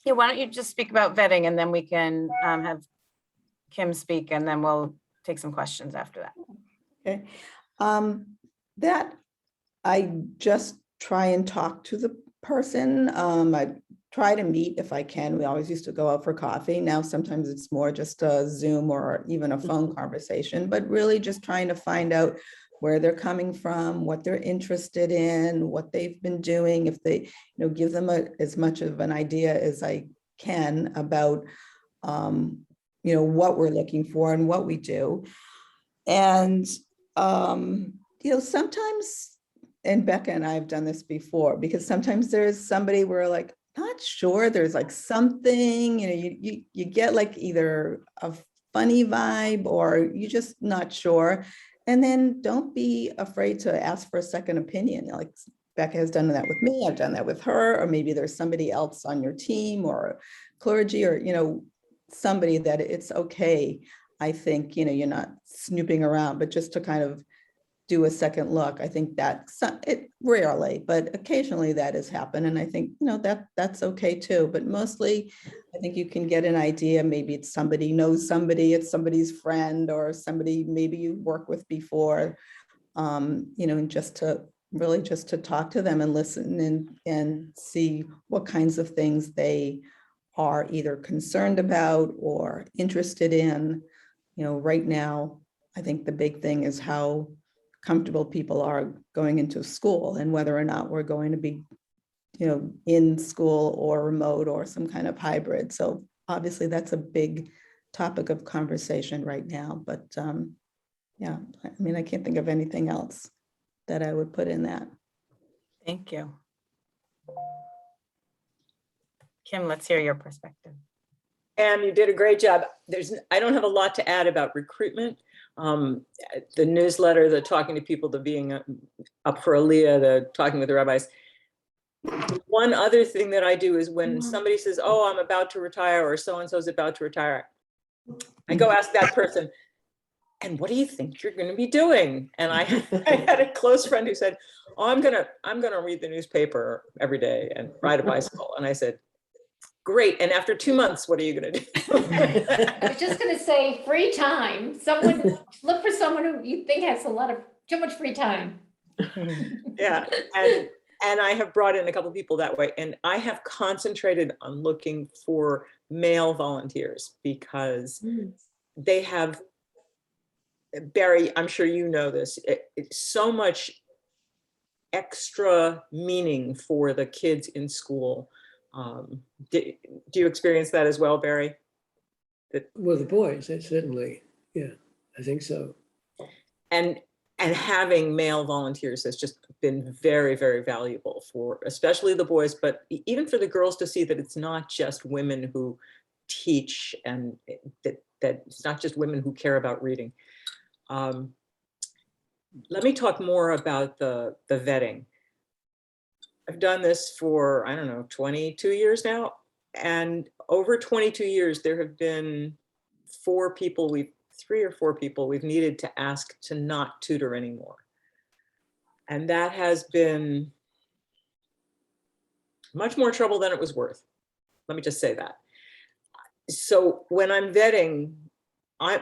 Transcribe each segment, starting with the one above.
Yeah, why don't you just speak about vetting, and then we can have Kim speak, and then we'll take some questions after that. Okay. That I just try and talk to the person. I try to meet if I can. We always used to go out for coffee. Now sometimes it's more just a Zoom or even a phone conversation, but really just trying to find out where they're coming from, what they're interested in, what they've been doing, if they, give them as much of an idea as I can about, what we're looking for and what we do. And, sometimes, and Becca and I have done this before, because sometimes there's somebody we're like, not sure, there's like something, you get like either a funny vibe or you're just not sure. And then don't be afraid to ask for a second opinion. Like Becca has done that with me, I've done that with her, or maybe there's somebody else on your team or clergy or, somebody that it's okay. I think, you're not snooping around, but just to kind of do a second look. I think that it rarely, but occasionally that has happened. And I think, that's okay too. But mostly I think you can get an idea. Maybe it's somebody knows somebody, it's somebody's friend or somebody maybe you worked with before, and just to talk to them and listen and see what kinds of things they are either concerned about or interested in. Right now, I think the big thing is how comfortable people are going into school and whether or not we're going to be, in school or remote or some kind of hybrid. So obviously that's a big topic of conversation right now, but yeah, I can't think of anything else that I would put in that. Thank you. Kim, let's hear your perspective. Pam, you did a great job. I don't have a lot to add about recruitment. The newsletter, the talking to people, the being up for Aliyah, the talking with the rabbis. One other thing that I do is when somebody says, oh, I'm about to retire, or so-and-so is about to retire, I go ask that person, and what do you think you're going to be doing? And I had a close friend who said, oh, I'm gonna read the newspaper every day and ride a bicycle. And I said, great. And after 2 months, what are you going to do? I was just going to say free time. Look for someone who you think has too much free time. Yeah. And I have brought in a couple of people that way. And I have concentrated on looking for male volunteers because they have, Barry, I'm sure you know this, it's so much extra meaning for the kids in school. Do you experience that as well, Barry? Well, the boys, certainly, yeah, I think so. And having male volunteers has just been very, very valuable for especially the boys, but even for the girls to see that it's not just women who teach and that it's not just women who care about reading. Let me talk more about the vetting. I've done this for, 22 years now. And over 22 years, there have been 3 or 4 people we've needed to ask to not tutor anymore. And that has been much more trouble than it was worth. Let me just say that. So when I'm vetting,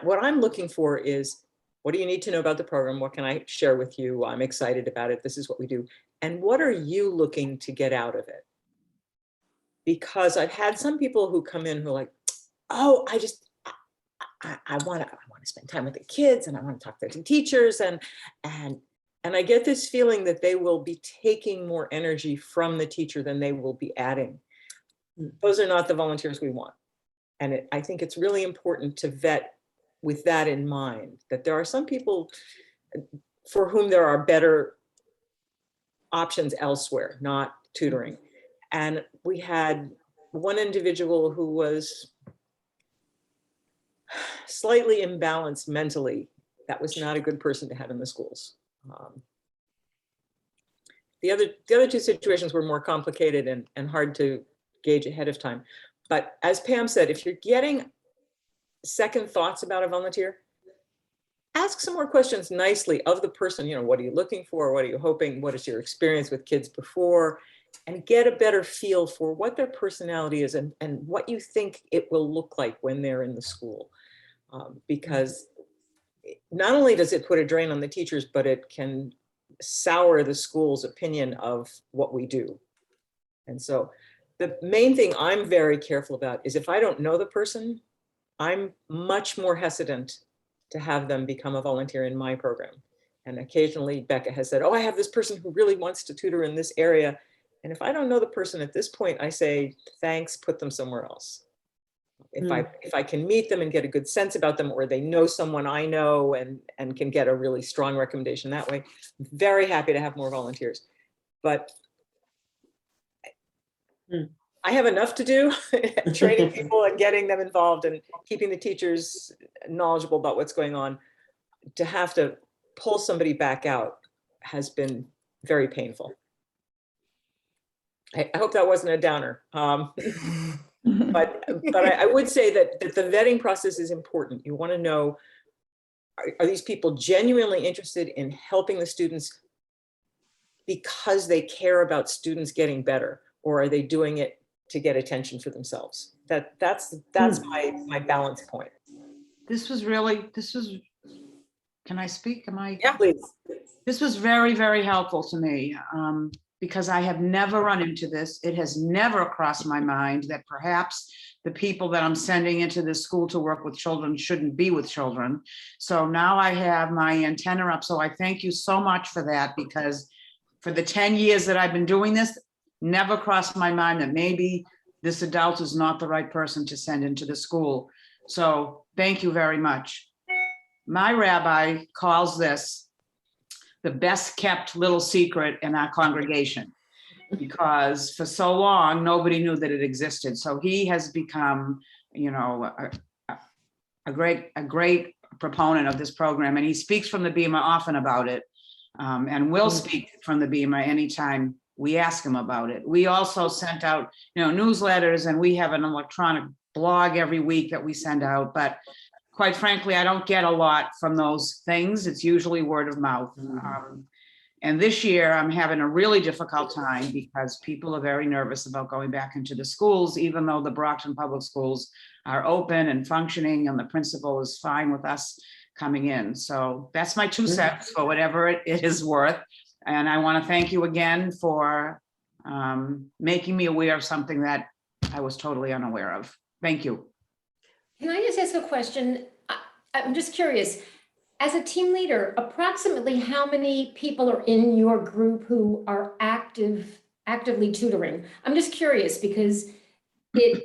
what I'm looking for is, what do you need to know about the program? What can I share with you? I'm excited about it. This is what we do. And what are you looking to get out of it? Because I've had some people who come in who are like, oh, I want to spend time with the kids and I want to talk to the teachers. And I get this feeling that they will be taking more energy from the teacher than they will be adding. Those are not the volunteers we want. And I think it's really important to vet with that in mind, that there are some people for whom there are better options elsewhere, not tutoring. And we had one individual who was slightly imbalanced mentally. That was not a good person to have in the schools. The other 2 situations were more complicated and hard to gauge ahead of time. But as Pam said, if you're getting second thoughts about a volunteer, ask some more questions nicely of the person. What are you looking for? What are you hoping? What is your experience with kids before? and get a better feel for what their personality is and what you think it will look like when they're in the school. Because not only does it put a drain on the teachers, but it can sour the school's opinion of what we do. And so the main thing I'm very careful about is if I don't know the person, I'm much more hesitant to have them become a volunteer in my program. And occasionally Becca has said, oh, I have this person who really wants to tutor in this area. And if I don't know the person at this point, I say, thanks, put them somewhere else. If I can meet them and get a good sense about them, or they know someone I know and can get a really strong recommendation that way, I'm very happy to have more volunteers. But I have enough to do training people and getting them involved and keeping the teachers knowledgeable about what's going on. To have to pull somebody back out has been very painful. I hope that wasn't a downer. But I would say that the vetting process is important. You want to know, are these people genuinely interested in helping the students because they care about students getting better, or are they doing it to get attention for themselves? That's my balance point. Can I speak? Yeah, please. This was very, very helpful to me, because I have never run into this. It has never crossed my mind that perhaps the people that I'm sending into this school to work with children shouldn't be with children. So now I have my antenna up. So I thank you so much for that, because for the 10 years that I've been doing this, never crossed my mind that maybe this adult is not the right person to send into the school. So thank you very much. My rabbi calls this the best kept little secret in our congregation, because for so long, nobody knew that it existed. So he has become, you know, a great proponent of this program. And he speaks from the Bema often about it, and will speak from the Bema anytime we ask him about it. We also sent out, you know, newsletters, and we have an electronic blog every week that we send out. But quite frankly, I don't get a lot from those things. It's usually word of mouth. And this year I'm having a really difficult time because people are very nervous about going back into the schools, even though the Brockton Public Schools are open and functioning and the principal is fine with us coming in. So that's my 2 cents for whatever it is worth. And I want to thank you again for making me aware of something that I was totally unaware of. Thank you. Can I just ask a question? I'm just curious, as a team leader, approximately how many people are in your group who are actively tutoring? I'm just curious because I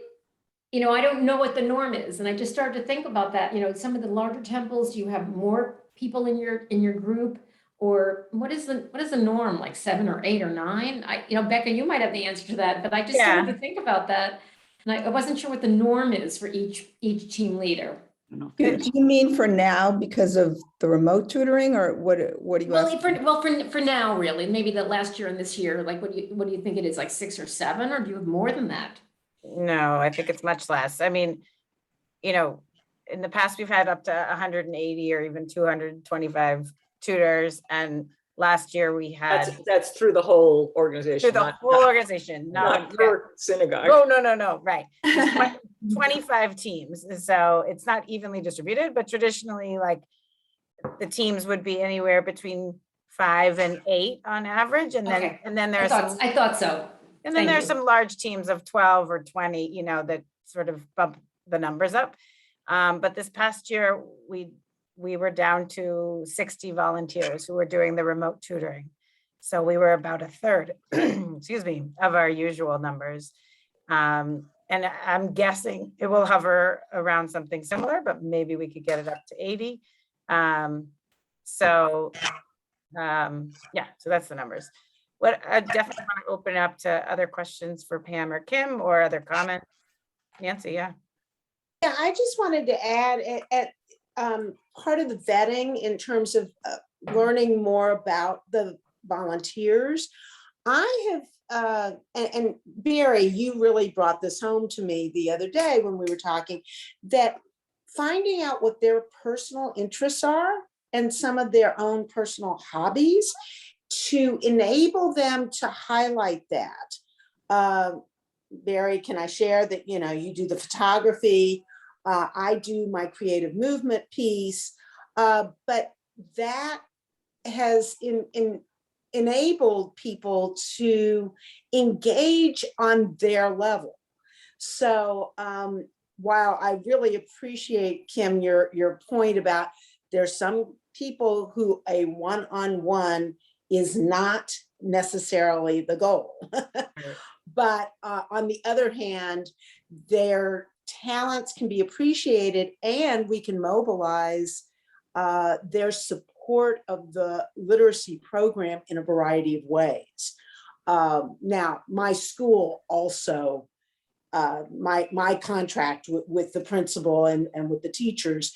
don't know what the norm is. And I just started to think about that. You know, some of the larger temples, do you have more people in your group? Or what is the norm, like 7 or 8 or 9? Becca, you might have the answer to that, but I just started to think about that. And I wasn't sure what the norm is for each team leader. Do you mean for now because of the remote tutoring, or what do you ask? For now, really, maybe the last year and this year, like what do you think it is, like 6 or 7, or do you have more than that? No, I think it's much less. I mean, in the past, we've had up to 180 or even 225 tutors. And last year we had. That's through the whole organization. Through the whole organization. Not your synagogue. No, right. 25 teams. So it's not evenly distributed, but traditionally, like, the teams would be anywhere between 5 and 8 on average. And then, and then there's I thought so. And then there's some large teams of 12 or 20, that sort of bump the numbers up. But this past year, we were down to 60 volunteers who were doing the remote tutoring. So we were about a third, of our usual numbers. And I'm guessing it will hover around something similar, but maybe we could get it up to 80. So that's the numbers. What I definitely want to open up to other questions for Pam or Kim, or other comments. Nancy, yeah. Yeah, I just wanted to add at part of the vetting in terms of learning more about the volunteers. I have, and Barry, you really brought this home to me the other day when we were talking, that finding out what their personal interests are and some of their own personal hobbies, to enable them to highlight that Barry, can I share that, you know, you do the photography, I do my creative movement piece, but that has enabled people to engage on their level. So while I really appreciate, Kim, your point about there's some people who a one-on-one is not necessarily the goal. But on the other hand, their talents can be appreciated and we can mobilize their support of the literacy program in a variety of ways. Now, my school also, my contract with the principal and with the teachers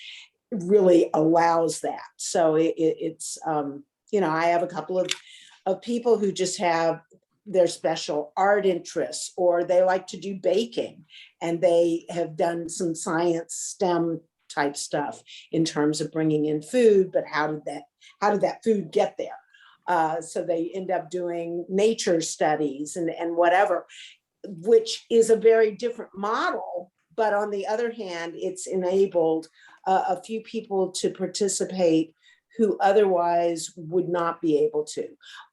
really allows that. So it's, you know, I have a couple of people who just have their special art interests, or they like to do baking and they have done some science STEM type stuff in terms of bringing in food, but how did that food get there? So they end up doing nature studies and whatever, which is a very different model. But on the other hand, it's enabled a few people to participate who otherwise would not be able to.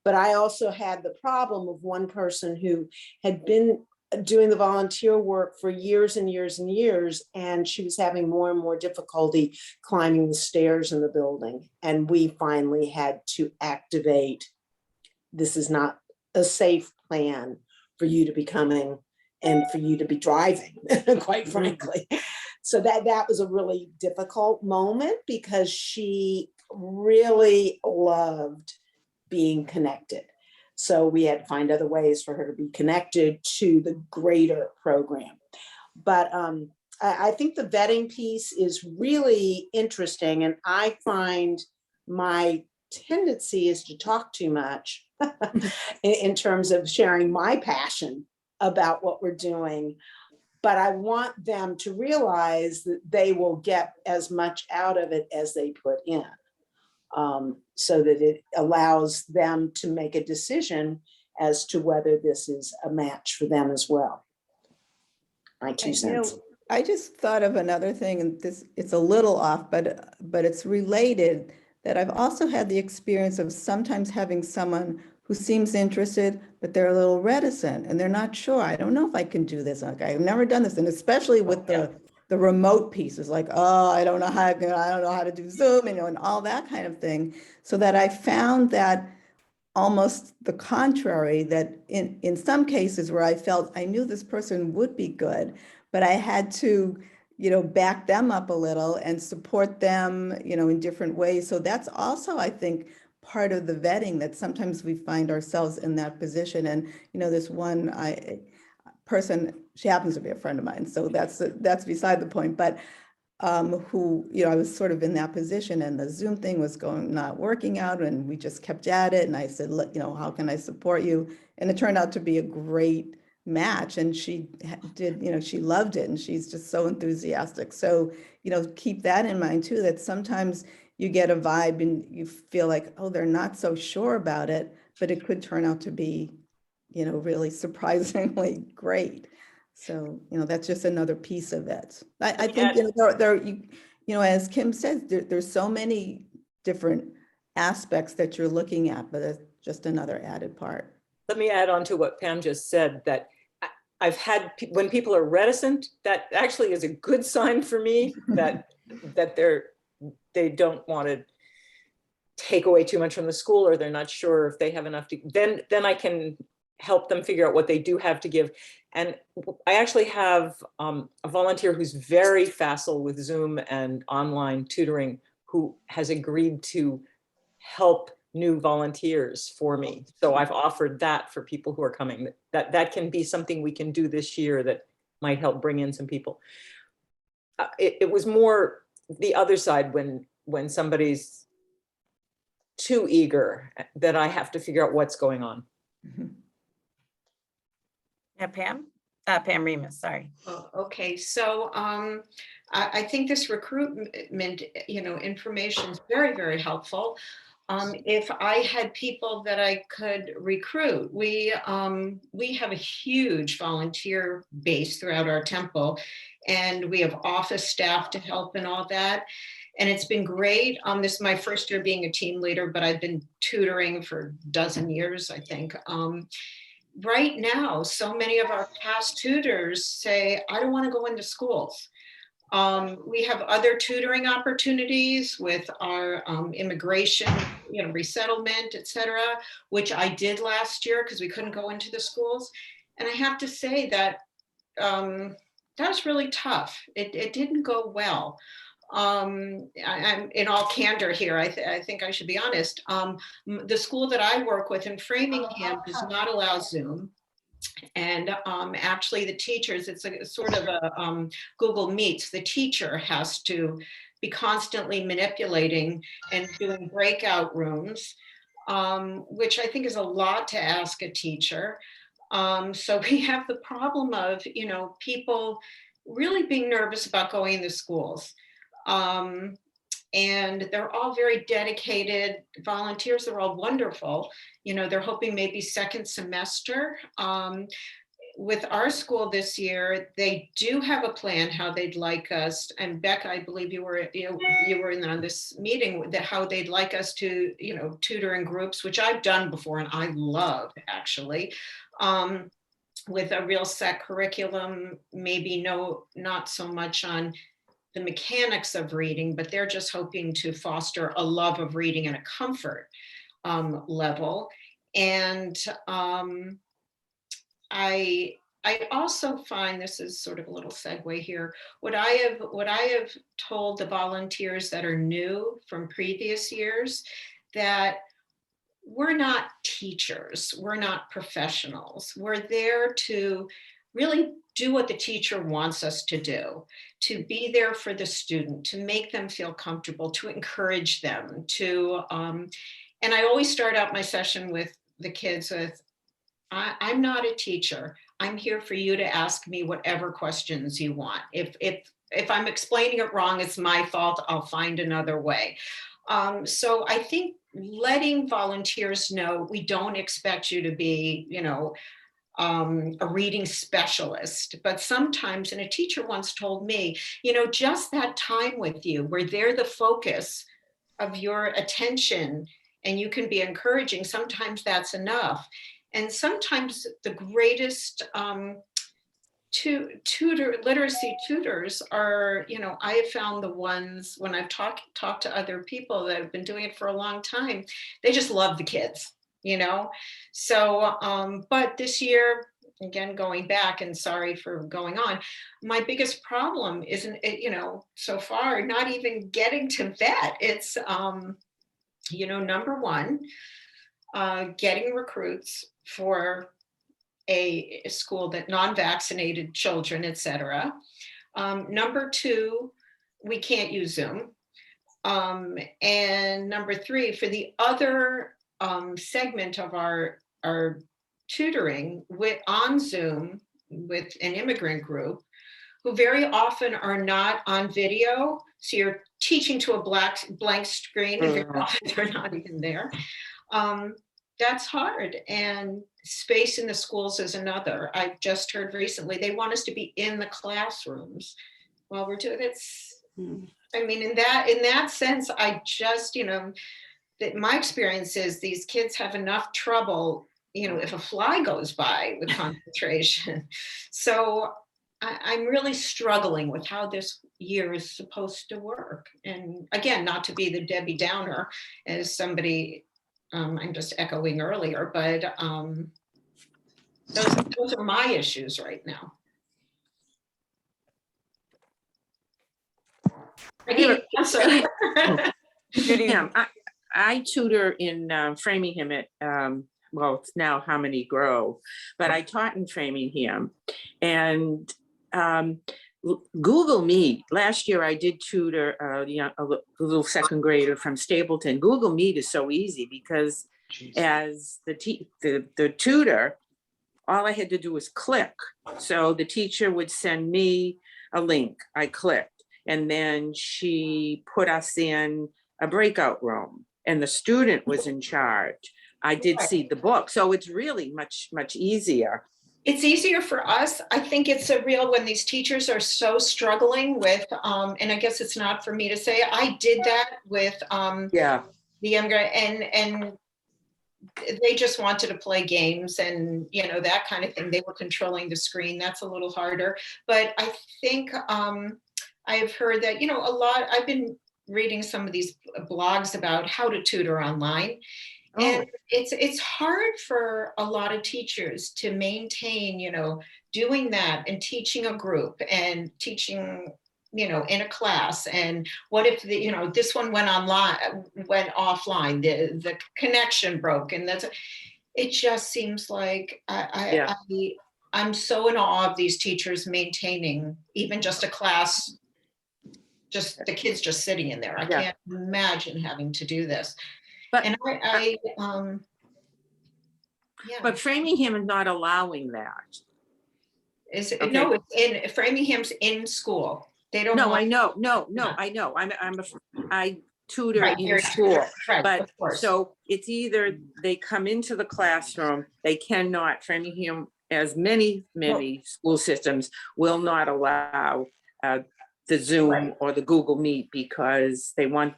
But I also had the problem of one person who had been doing the volunteer work for years and years and years, and she was having more and more difficulty climbing the stairs in the building. And we finally had to activate, this is not a safe plan for you to be coming and for you to be driving, quite frankly. So that was a really difficult moment because she really loved being connected. So we had to find other ways for her to be connected to the greater program. But I think the vetting piece is really interesting. And I find my tendency is to talk too much in terms of sharing my passion about what we're doing. But I want them to realize that they will get as much out of it as they put in. So that it allows them to make a decision as to whether this is a match for them as well. My 2 cents. I just thought of another thing, and it's a little off, but it's related, that I've also had the experience of sometimes having someone who seems interested, but they're a little reticent and they're not sure. I don't know if I can do this. Like, I've never done this. And especially with the remote pieces, like, oh, I don't know how to do Zoom, and all that kind of thing. So that I found that almost the contrary, that in some cases where I felt I knew this person would be good, but I had to, back them up a little and support them, in different ways. So that's also, I think, part of the vetting, that sometimes we find ourselves in that position. And, this one person, she happens to be a friend of mine, so that's beside the point, but who, I was sort of in that position, and the Zoom thing was not working out, and we just kept at it. And I said, look, how can I support you? And it turned out to be a great match. And she did, she loved it, and she's just so enthusiastic. So, keep that in mind too, that sometimes you get a vibe and you feel like, oh, they're not so sure about it, but it could turn out to be, really surprisingly great. So, that's just another piece of it. I think, as Kim says, there's so many different aspects that you're looking at, but it's just another added part. Let me add on to what Pam just said, that I've had, when people are reticent, that actually is a good sign for me that they don't want to take away too much from the school, or they're not sure if they have enough to, then I can help them figure out what they do have to give. And I actually have a volunteer who's very facile with Zoom and online tutoring, who has agreed to help new volunteers for me. So I've offered that for people who are coming. That can be something we can do this year that might help bring in some people. It was more the other side, when somebody's too eager, that I have to figure out what's going on. Mm-hmm. Yeah, Pam? Pam Remus, sorry. Oh, okay, so I think this recruitment, information is very, very helpful. if I had people that I could recruit. We have a huge volunteer base throughout our temple, and we have office staff to help and all that. And it's been great. This is my first year being a team leader, but I've been tutoring for a dozen years, I think. Right now, so many of our past tutors say, I don't want to go into schools. We have other tutoring opportunities with our immigration, resettlement, et cetera, which I did last year because we couldn't go into the schools. And I have to say that that was really tough. It didn't go well. I'm in all candor here. I think I should be honest. The school that I work with in Framingham does not allow Zoom. And actually the teachers, it's a sort of a Google Meets, the teacher has to be constantly manipulating and doing breakout rooms, which I think is a lot to ask a teacher. So we have the problem of, people really being nervous about going to schools. And they're all very dedicated volunteers. They're all wonderful. They're hoping maybe second semester. With our school this year, they do have a plan how they'd like us. And Becca, I believe you were in on this meeting, that how they'd like us to, tutor in groups, which I've done before and I love actually. With a real set curriculum, maybe not so much on the mechanics of reading, but they're just hoping to foster a love of reading and a comfort level. And I also find, this is sort of a little segue here, what I have told the volunteers that are new from previous years, that we're not teachers, we're not professionals. We're there to really do what the teacher wants us to do, to be there for the student, to make them feel comfortable, to encourage them, and I always start out my session with the kids with, I'm not a teacher. I'm here for you to ask me whatever questions you want. If I'm explaining it wrong, it's my fault. I'll find another way. So I think letting volunteers know we don't expect you to be, a reading specialist, but sometimes, and a teacher once told me, just that time with you, where they're the focus of your attention and you can be encouraging, sometimes that's enough. And sometimes the greatest literacy tutors are, I have found the ones when I've talked to other people that have been doing it for a long time, they just love the kids, So, but this year, again, going back, and sorry for going on, my biggest problem isn't, so far, not even getting to vet. It's, number one, getting recruits for a school that non-vaccinated children, et cetera. Number two, we can't use Zoom. And number three, for the other segment of our tutoring on Zoom with an immigrant group, who very often are not on video. So you're teaching to a blank screen, and very often they're not even there. That's hard. And space in the schools is another. I just heard recently, they want us to be in the classrooms while we're doing it. I mean, in that sense, I just, that my experience is these kids have enough trouble, if a fly goes by, with concentration. So I'm really struggling with how this year is supposed to work. And again, not to be the Debbie Downer, as somebody, I'm just echoing earlier, but those are my issues right now. I need an answer. Judy, I tutor in Framingham at, well, it's now Harmony Grove, but I taught in Framingham. And Google Meet, last year I did tutor a little second grader from Stapleton. Google Meet is so easy because as the tutor, all I had to do was click. So the teacher would send me a link, I clicked, and then she put us in a breakout room. and the student was in charge, I did Right. see the book. So it's really much, much easier. It's easier for us. I think it's a real, when these teachers are so struggling with, and I guess it's not for me to say, I did that with Yeah. the younger, and they just wanted to play games and, you know, that kind of thing. They were controlling the screen. That's a little harder. But I think I've heard that, you know, I've been reading some of these blogs about how to tutor online. And it's hard for a lot of teachers to maintain, you know, doing that and teaching a group and teaching, you know, in a class. And what if the, you know, this one went offline, the connection broke, and it just seems like I'm so in awe of these teachers maintaining even just a class, just the kids just sitting in there. I can't imagine having to do this. But, And but Framingham is not allowing that. No, it's in Framingham's in school. They don't. No, want- I know. No, Yeah. I know. I tutor Right, in you're- school. right, But of course. so it's either they come into the classroom, they cannot, Framingham, as many school systems will not allow the Zoom or the Google Meet because they want,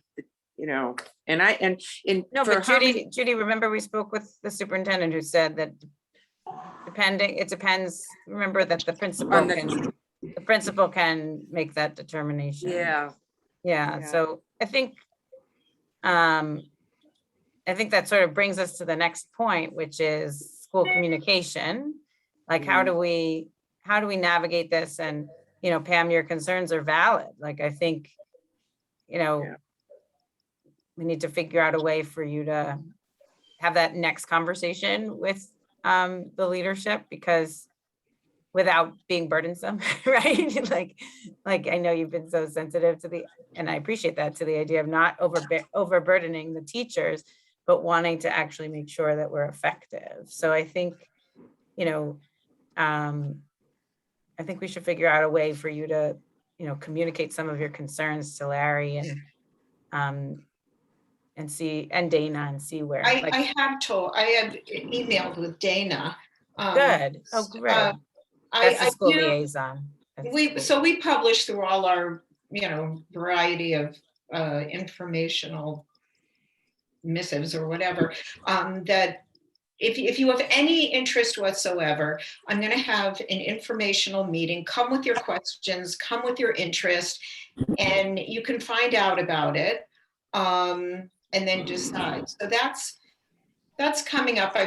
you know, No, but Judy, remember we spoke with the superintendent who said that it depends, remember that the principal can make that determination. Yeah. So I think that sort of brings us to the next point, which is school communication. Like, how do we navigate this? And, you know, Pam, your concerns are valid. Like, I think, you know, we need to figure out a way for you to have that next conversation with the leadership, because without being burdensome, right? like I know you've been so sensitive to and I appreciate that, to the idea of not overburdening the teachers, but wanting to actually make sure that we're effective. So I think, you know, I think we should figure out a way for you to, you know, communicate some of your concerns to Larry and Dana, and see where. I have emailed with Dana. Good. Oh, great. That's the school liaison. We publish through all our, you know, variety of informational missives or whatever, that if you have any interest whatsoever, I'm going to have an informational meeting. Come with your questions, come with your interest, and you can find out about it, and then decide. So that's coming up. I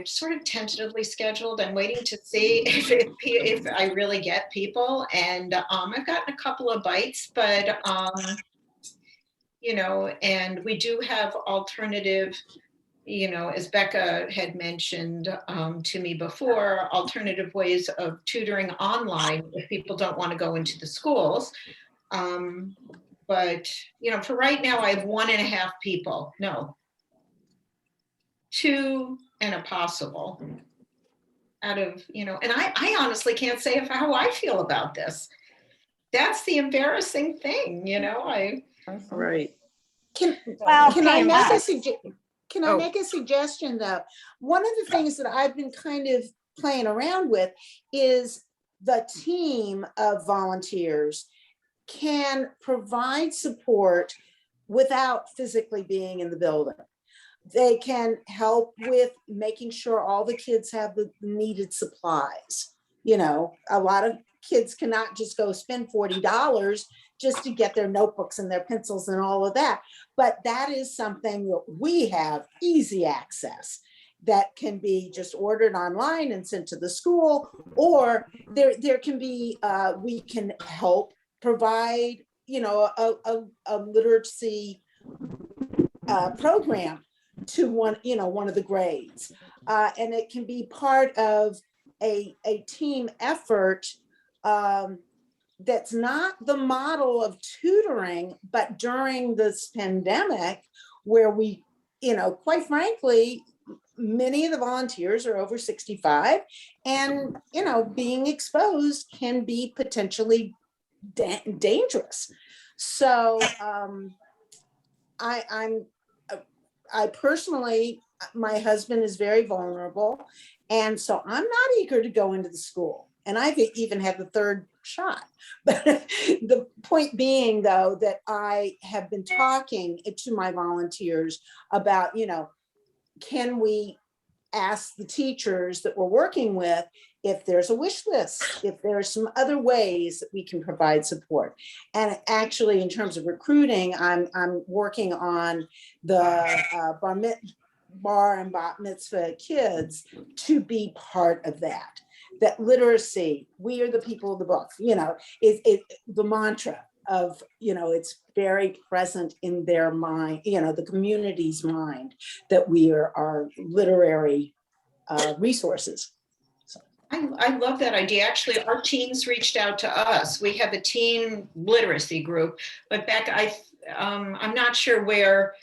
sort of tentatively scheduled. I'm waiting to see if I really get people, and I've gotten a couple of bites, but you know, and we do have alternative, you know, as Becca had mentioned to me before, alternative ways of tutoring online if people don't want to go into the schools. But, you know, for right now, I have 1.5 people. No, 2 and a possible out of, you know, and I honestly can't say how I feel about this. That's the embarrassing thing, you know. Right. Can I make a suggestion though? One of the things that I've been kind of playing around with is the team of volunteers can provide support without physically being in the building. They can help with making sure all the kids have the needed supplies. You know, a lot of kids cannot just go spend $40 just to get their notebooks and their pencils and all of that. But that is something that we have easy access that can be just ordered online and sent to the school, or there can be, we can help provide, you know, a literacy program to one of the grades. And it can be part of a team effort that's not the model of tutoring, but during this pandemic where we, you know, quite frankly, many of the volunteers are over 65 and, you know, being exposed can be potentially dangerous. So I'm I personally, my husband is very vulnerable. And so I'm not eager to go into the school. And I've even had the third shot. But the point being, though, that I have been talking to my volunteers about, can we ask the teachers that we're working with if there's a wish list, if there's some other ways that we can provide support. And actually, in terms of recruiting, I'm working on the bar and bat mitzvah kids to be part of that. That literacy, we are the people of the book, is the mantra of, it's very present in their mind, the community's mind, that we are literary resources. I love that idea. Actually, our teens reached out to us. We have a teen literacy group, but Beck, I'm not sure where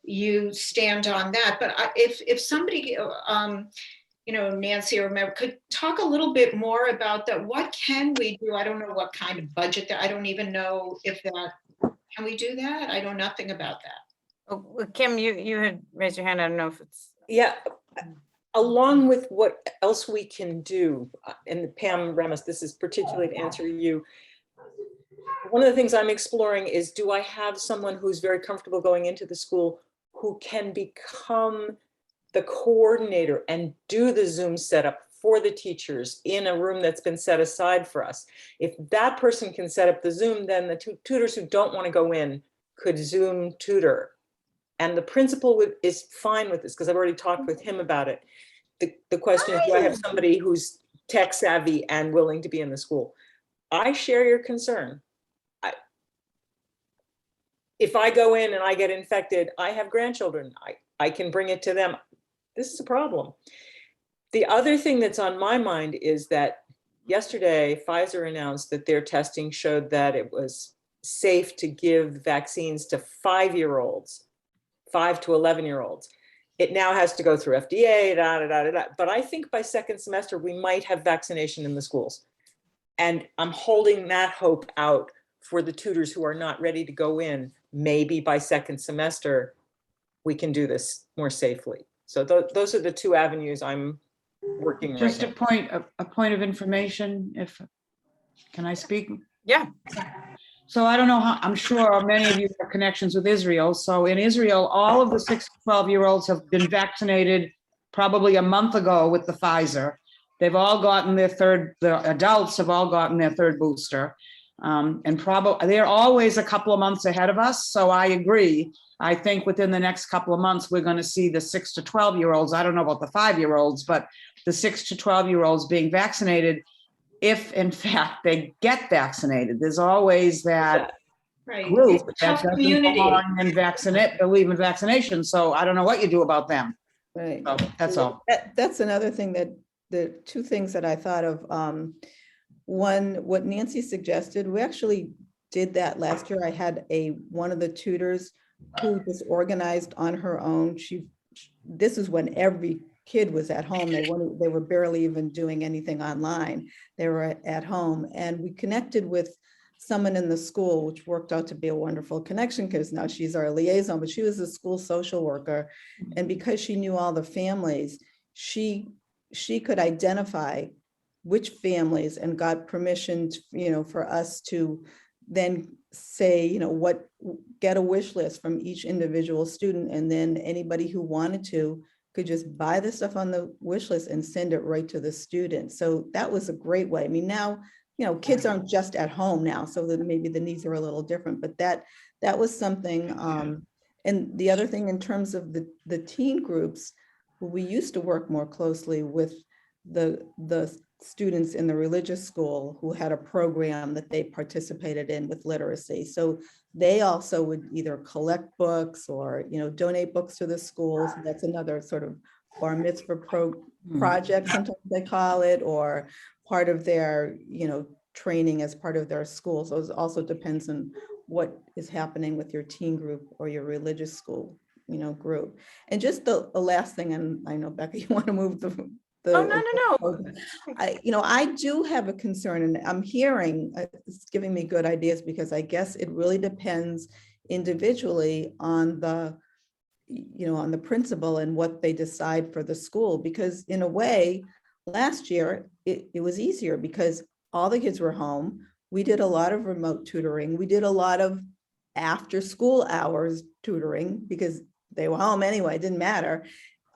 you stand on that, but if somebody, Nancy or Mary could talk a little bit more about that. What can we do? I don't know what kind of budget I don't even know if can we do that? I know nothing about that. Oh, well, Kim, you had raised your hand. I don't know if it's. Yeah, along with what else we can do, and Pam Remus, this is particularly to answer you. One of the things I'm exploring is, do I have someone who's very comfortable going into the school who can become the coordinator and do the Zoom setup for the teachers in a room that's been set aside for us? If that person can set up the Zoom, then the tutors who don't want to go in could Zoom tutor. And the principal is fine with this because I've already talked with him about it. The question is, do I have somebody who's tech savvy and willing to be in the school? I share your concern. If I go in and I get infected, I have grandchildren. I can bring it to them. This is a problem. The other thing that's on my mind is that yesterday, Pfizer announced that their testing showed that it was safe to give vaccines to 5-year-olds, 5 to 11-year-olds. It now has to go through FDA, but I think by second semester, we might have vaccination in the schools. And I'm holding that hope out for the tutors who are not ready to go in. Maybe by second semester, we can do this more safely. So those are the two avenues I'm working right Just now. a point of information, can I speak? Yeah. So I don't know how, I'm sure many of you have connections with Israel. So in Israel, all of the 6 to 12-year-olds have been vaccinated probably a month ago with the Pfizer. They've all gotten the adults have all gotten their third booster. And probably they're always a couple of months ahead of us. So I agree. I think within the next couple of months, we're going to see the 6 to 12-year-olds. I don't know about the 5-year-olds, but the 6 to 12-year-olds being vaccinated, if in fact they get vaccinated. There's always that group that doesn't believe in vaccination. So I don't know what you do about them. Right. So that's all. That's another thing that the two things that I thought of. One, what Nancy suggested, we actually did that last year. I had one of the tutors who was organized on her own. This is when every kid was at home. They were barely even doing anything online. They were at home, and we connected with someone in the school, which worked out to be a wonderful connection because now she's our liaison, but she was a school social worker. And because she knew all the families, she could identify which families and got permission to, for us to then say, get a wish list from each individual student. And then anybody who wanted to could just buy the stuff on the wish list and send it right to the student. So that was a great way. I mean, now, kids aren't just at home now, so that maybe the needs are a little different, but that was something. And the other thing in terms of the teen groups, we used to work more closely with the students in the religious school who had a program that they participated in with literacy. So they also would either collect books or, donate books to the schools. That's another sort of bar mitzvah project, sometimes they call it, or part of their, training as part of their school. So it also depends on what is happening with your teen group or your religious school, group. And just the last thing, and I know, Becca, you want to move the No. I do have a concern, and I'm hearing it's giving me good ideas, because I guess it really depends individually on the on the principal and what they decide for the school, because in a way, last year, it was easier because all the kids were home. We did a lot of remote tutoring. We did a lot of after school hours tutoring because they were home anyway, it didn't matter.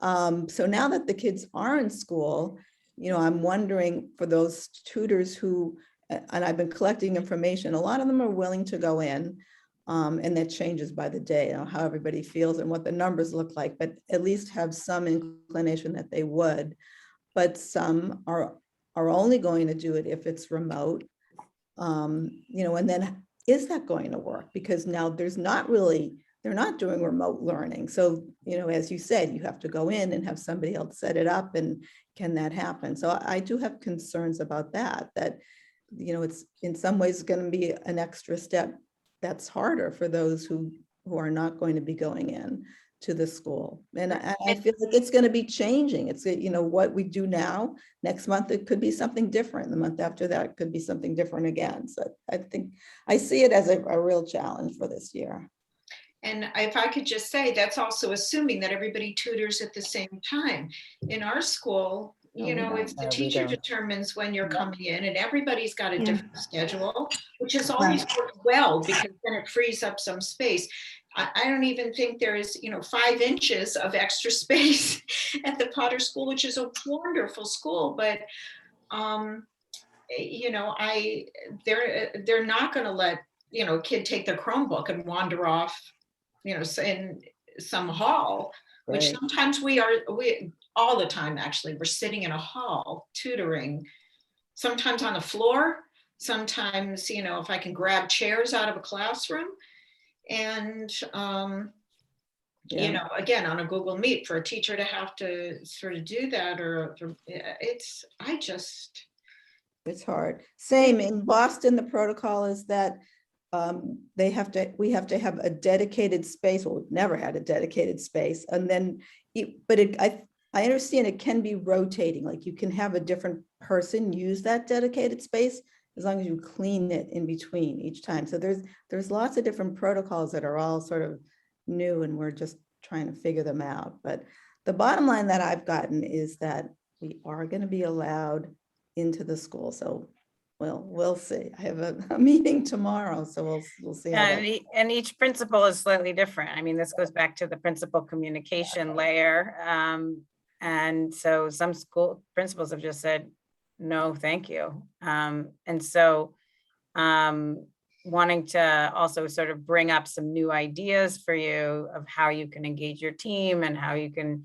So now that the kids are in school, I'm wondering for those tutors who, and I've been collecting information, a lot of them are willing to go in, and that changes by the day, how everybody feels and what the numbers look like, but at least have some inclination that they would. But some are only going to do it if it's remote. And then is that going to work? Because now they're not doing remote learning. So, as you said, you have to go in and have somebody else set it up, and can that happen? So I do have concerns about that, it's in some ways going to be an extra step that's harder for those who are not going to be going in to the school. And I feel like it's going to be changing. It's, what we do now, next month, it could be something different. The month after that, it could be something different again. So I think I see it as a real challenge for this year. And if I could just say, that's also assuming that everybody tutors at the same time. In our school, it's the teacher determines when you're coming in, and everybody's got a different schedule, which has always worked well because then it frees up some space. I don't even think there is, 5 inches of extra space at the Potter School, which is a wonderful school, but they're not going to let, a kid take their Chromebook and wander off, in some hall, which sometimes we all the time, actually, we're sitting in a hall tutoring, sometimes on the floor, sometimes, if I can grab chairs out of a classroom. And, again, on a Google Meet, for a teacher to have to sort of do that, it's hard. Same in Boston, the protocol is that we have to have a dedicated space. Well, we've never had a dedicated space. And then, I understand it can be rotating, like you can have a different person use that dedicated space as long as you clean it in between each time. So there's lots of different protocols that are all sort of new, and we're just trying to figure them out. But the bottom line that I've gotten is that we are going to be allowed into the school. So we'll see. I have a meeting tomorrow, so we'll see. And each principal is slightly different. I mean, this goes back to the principal communication layer. And so some school principals have just said, no, thank you. And so wanting to also sort of bring up some new ideas for you of how you can engage your team and how you can,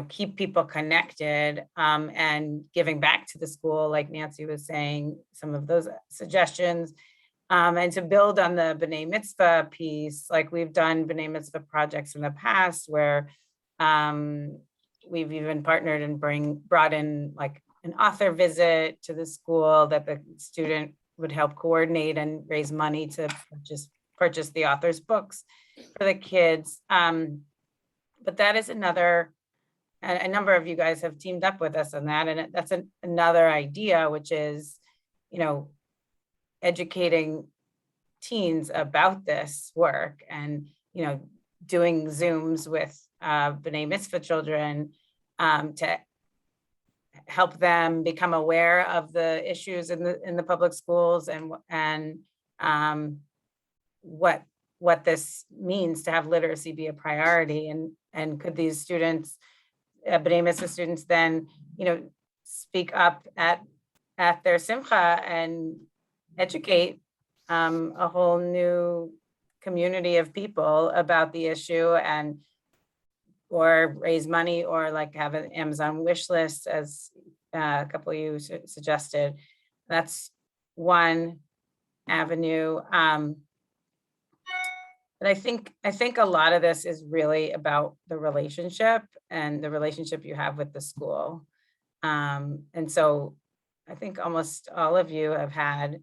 keep people connected, and giving back to the school, like Nancy was saying, some of those suggestions, and to build on the B'nai Mitzvah piece, like we've done B'nai Mitzvah projects in the past where we've even partnered and brought in like an author visit to the school that the student would help coordinate and raise money to purchase the author's books for the kids. But that is a number of you guys have teamed up with us on that. And that's another idea, which is, educating teens about this work and, doing Zooms with B'nai Mitzvah children to help them become aware of the issues in the public schools and what this means to have literacy be a priority, and could these students, B'nai Mitzvah students, then speak up at their simcha and educate a whole new community of people about the issue, or raise money, or like have an Amazon wish list, as a couple of you suggested. That's one avenue. But I think a lot of this is really about the relationship and the relationship you have with the school. And so I think almost all of you have had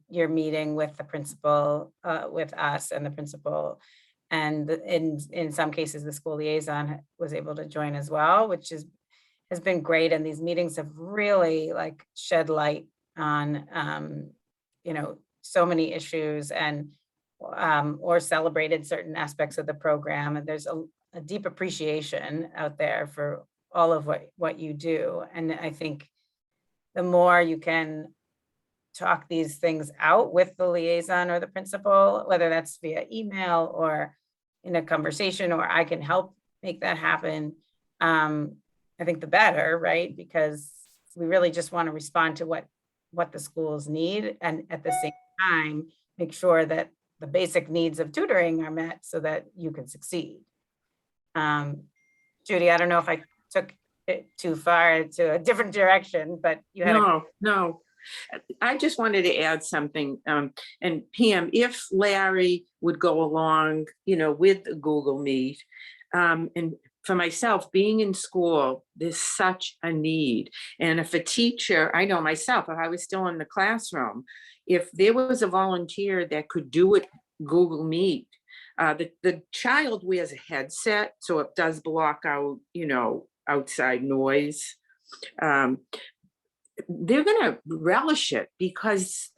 your meeting with the principal, with us and the principal. And in some cases, the school liaison was able to join as well, which has been great. And these meetings have really like shed light on, so many issues, and or celebrated certain aspects of the program. And there's a deep appreciation out there for all of what you do. And I think the more you can talk these things out with the liaison or the principal, whether that's via email or in a conversation, or I can help make that happen, I think the better, right? Because we really just want to respond to what the schools need, and at the same time, make sure that the basic needs of tutoring are met so that you can succeed. Judy, I don't know if I took it too far to a different direction, but you had No. I just wanted to add something. And Pam, if Larry would go along, with the Google Meet, and for myself, being in school, there's such a need. And if a teacher, I know myself, if I was still in the classroom, if there was a volunteer that could do it Google Meet, the child wears a headset, so it does block out, outside noise. They're going to relish it, because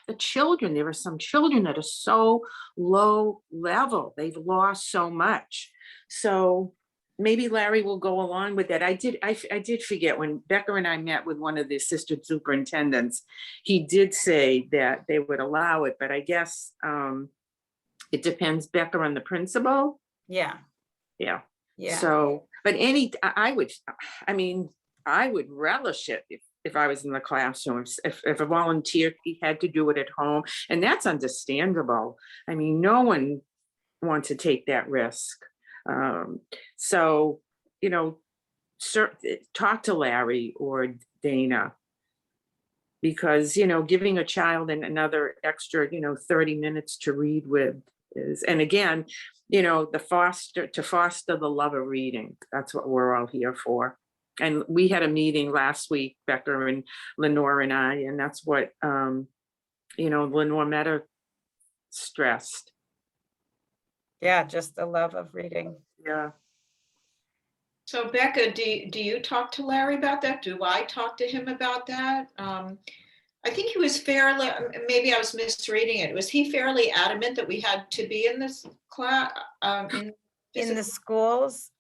there are some children that are so low level. They've lost so much. So maybe Larry will go along with that. I did forget, when Becca and I met with one of the assistant superintendents, he did say that they would allow it, but I guess it depends, Becca, on the principal. Yeah. So, but I would relish it if I was in the classroom, if a volunteer had to do it at home, and that's understandable. I mean, no one wants to take that risk. So, talk to Larry or Dana, because, giving a child another extra, 30 minutes to read with is, and again, to foster the love of reading. That's what we're all here for. And we had a meeting last week, Becca and Lenore and I, and that's what, Lenore Meta stressed. Yeah, just the love of reading. Yeah. So Becca, do you talk to Larry about that? Do I talk to him about that? I think he was fairly, maybe I was misreading it. Was he fairly adamant that we had to be in this class? In the schools?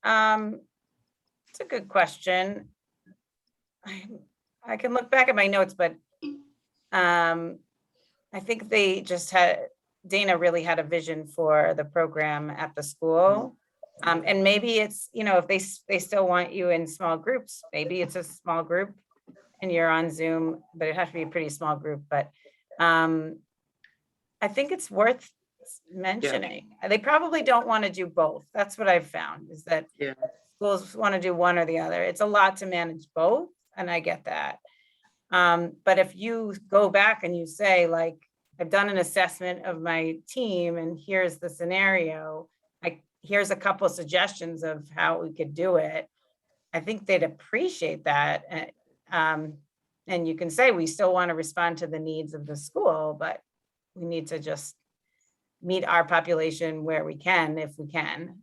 It's a good question. I can look back at my notes, but I think they just Dana really had a vision for the program at the school. And maybe it's, if they still want you in small groups, maybe it's a small group and you're on Zoom, but it has to be a pretty small group. But I think it's worth mentioning. Yeah. They probably don't want to do both. That's what I've found, is that schools want to do one or the other. It's a lot to manage both, and I get that. But if you go back and you say, like, I've done an assessment of my team and here's the scenario, here's a couple of suggestions of how we could do it, I think they'd appreciate that. And you can say, we still want to respond to the needs of the school, but we need to just meet our population where we can, if we can.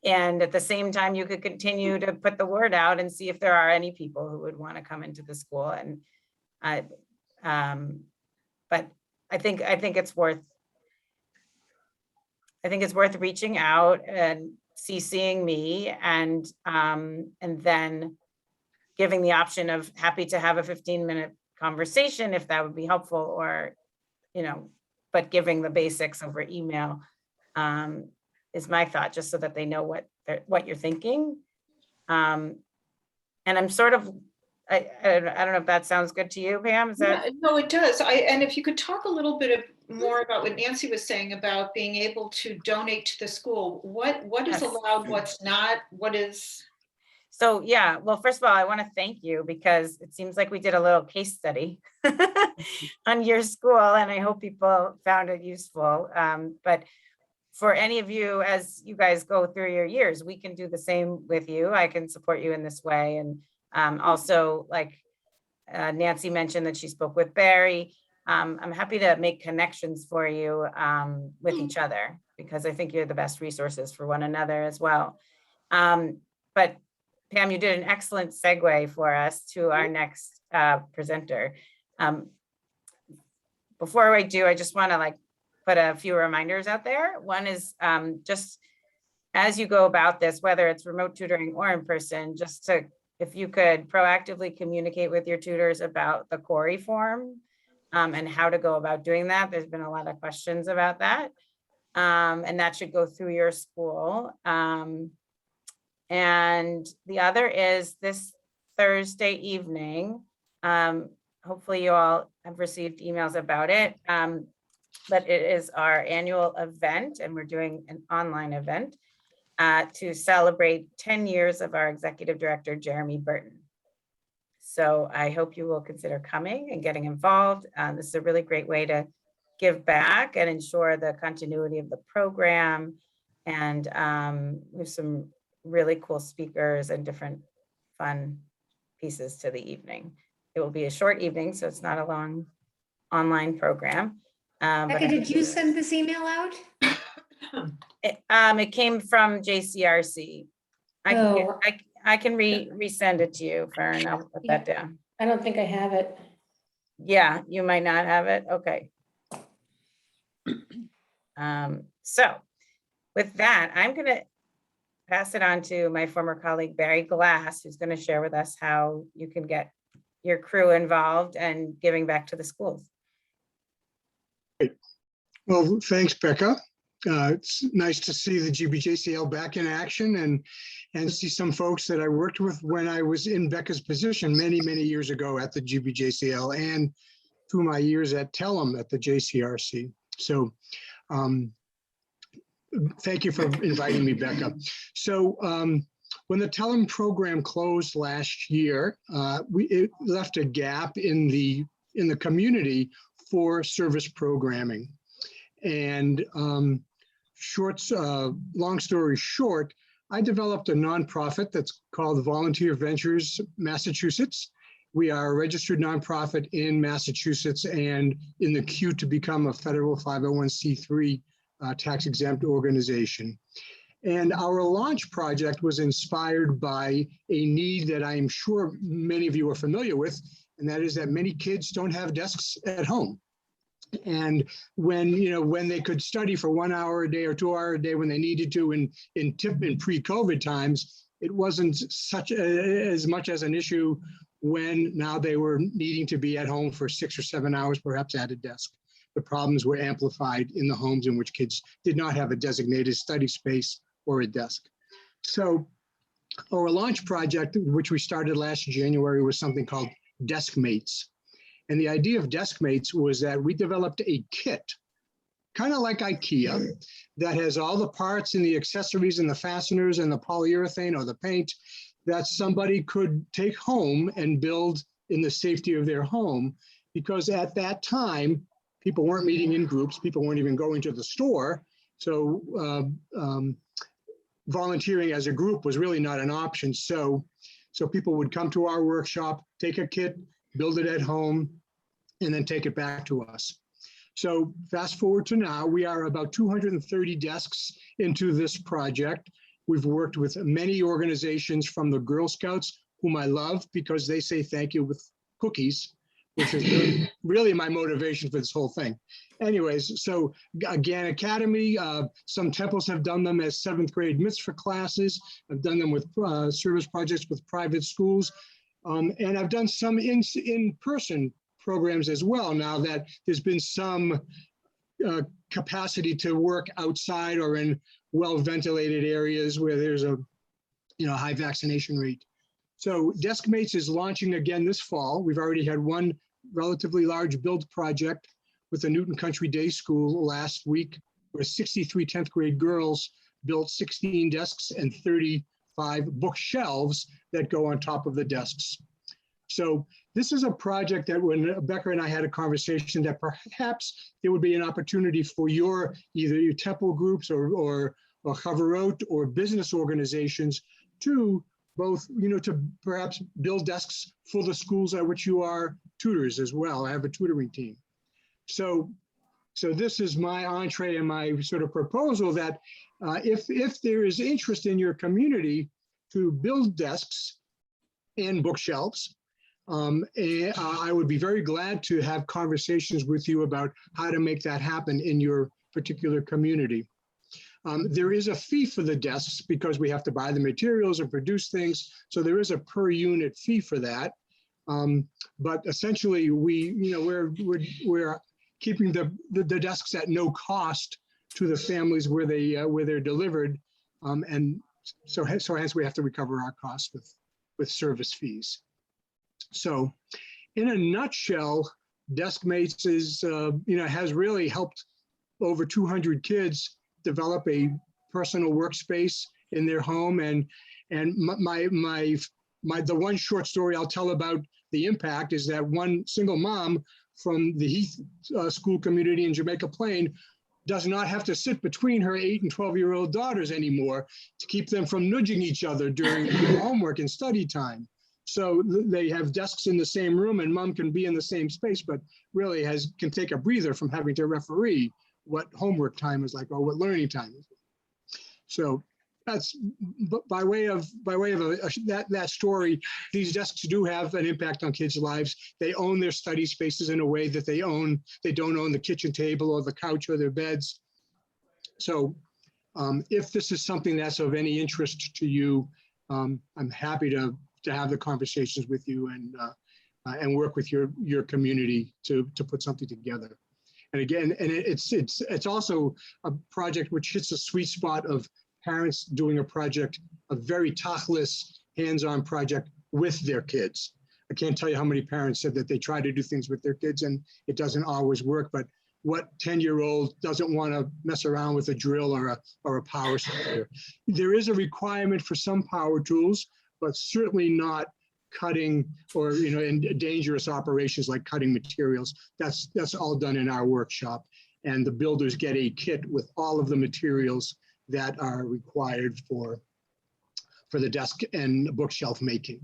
And at the same time, you could continue to put the word out and see if there are any people who would want to come into the school. And but I think it's worth reaching out and CCing me, and then giving the option of happy to have a 15-minute conversation if that would be helpful, or, but giving the basics over email is my thought, just so that they know what you're thinking. And I'm sort of, I don't know if that sounds good to you, Pam. Is that? Yeah, no, it does. And if you could talk a little bit more about what Nancy was saying about being able to donate to the school. What is allowed, what's not, what is? So, yeah, well, first of all, I want to thank you, because it seems like we did a little case study on your school, and I hope people found it useful. But for any of you, as you guys go through your years, we can do the same with you. I can support you in this way. And also, like Nancy mentioned that she spoke with Barry, I'm happy to make connections for you with each other, because I think you're the best resources for one another as well. But Pam, you did an excellent segue for us to our next presenter. Before I do, I just want to put a few reminders out there. One is just as you go about this, whether it's remote tutoring or in person, just to, if you could proactively communicate with your tutors about the Corey form and how to go about doing that. There's been a lot of questions about that. And that should go through your school. And the other is this Thursday evening. Hopefully you all have received emails about it. But it is our annual event, and we're doing an online event to celebrate 10 years of our executive director, Jeremy Burton. So I hope you will consider coming and getting involved. This is a really great way to give back and ensure the continuity of the program. And we have some really cool speakers and different fun pieces to the evening. It will be a short evening, so it's not a long online program. Becca, did you send this email out? It came from JCRC. I can resend it to you, Fern. I'll put that down. I don't think I have it. Yeah, you might not have it. Okay. So with that, I'm going to pass it on to my former colleague, Barry Glass, who's going to share with us how you can get your crew involved and giving back to the schools. Well, thanks, Becca. It's nice to see the GBJCL back in action and see some folks that I worked with when I was in Becca's position many, many years ago at the GBJCL and through my years at Telem at the JCRC. So thank you for inviting me, Becca. So when the Telem program closed last year, it left a gap in the community for service programming. And long story short, I developed a nonprofit that's called Volunteer Ventures Massachusetts. We are a registered nonprofit in Massachusetts and in the queue to become a federal 501c3 tax exempt organization. And our launch project was inspired by a need that I'm sure many of you are familiar with, and that is that many kids don't have desks at home. And when they could study for 1 hour a day or 2 hours a day when they needed to in pre-COVID times, it wasn't as much as an issue when now they were needing to be at home for 6 or 7 hours, perhaps at a desk. The problems were amplified in the homes in which kids did not have a designated study space or a desk. So our launch project, which we started last January, was something called Deskmates. And the idea of Deskmates was that we developed a kit, kind of like IKEA, that has all the parts and the accessories and the fasteners and the polyurethane or the paint that somebody could take home and build in the safety of their home. Because at that time, people weren't meeting in groups, people weren't even going to the store. So volunteering as a group was really not an option. So people would come to our workshop, take a kit, build it at home, and then take it back to us. So fast forward to now, we are about 230 desks into this project. We've worked with many organizations from the Girl Scouts, whom I love because they say thank you with cookies, which is really my motivation for this whole thing. Anyways, so again, Academy, some temples have done them as 7th grade mitzvah classes. I've done them with service projects with private schools. And I've done some in-person programs as well, now that there's been some capacity to work outside or in well-ventilated areas where there's a high vaccination rate. So Deskmates is launching again this fall. We've already had one relatively large build project with the Newton Country Day School last week, where 63 10th grade girls built 16 desks and 35 bookshelves that go on top of the desks. So this is a project that when Becca and I had a conversation that perhaps there would be an opportunity for either your temple groups or Chavarot or business organizations to both, to perhaps build desks for the schools at which you are tutors as well. I have a tutoring team. So this is my entree and my sort of proposal that if there is interest in your community to build desks and bookshelves, I would be very glad to have conversations with you about how to make that happen in your particular community. There is a fee for the desks because we have to buy the materials and produce things. So there is a per unit fee for that. But essentially, we're keeping the desks at no cost to the families where they're delivered, and so hence we have to recover our costs with service fees. So, in a nutshell, DeskMates has really helped over 200 kids develop a personal workspace in their home, and the one short story I'll tell about the impact is that one single mom from the Heath school community in Jamaica Plain does not have to sit between her 8 and 12-year-old daughters anymore to keep them from nudging each other during homework and study time. So they have desks in the same room and mom can be in the same space, but really can take a breather from having to referee what homework time is like or what learning time is like. So that's by way of that story. These desks do have an impact on kids' lives. They own their study spaces in a way that they don't own the kitchen table or the couch or their beds. So if this is something that's of any interest to you, I'm happy to have the conversations with you and work with your community to put something together. And again, it's also a project which hits a sweet spot of parents doing a very tactless, hands-on project with their kids. I can't tell you how many parents said that they try to do things with their kids and it doesn't always work, but what 10-year-old doesn't want to mess around with a drill or a power splitter? There is a requirement for some power tools, but certainly not cutting or in dangerous operations like cutting materials. That's all done in our workshop, and the builders get a kit with all of the materials that are required for the desk and bookshelf making.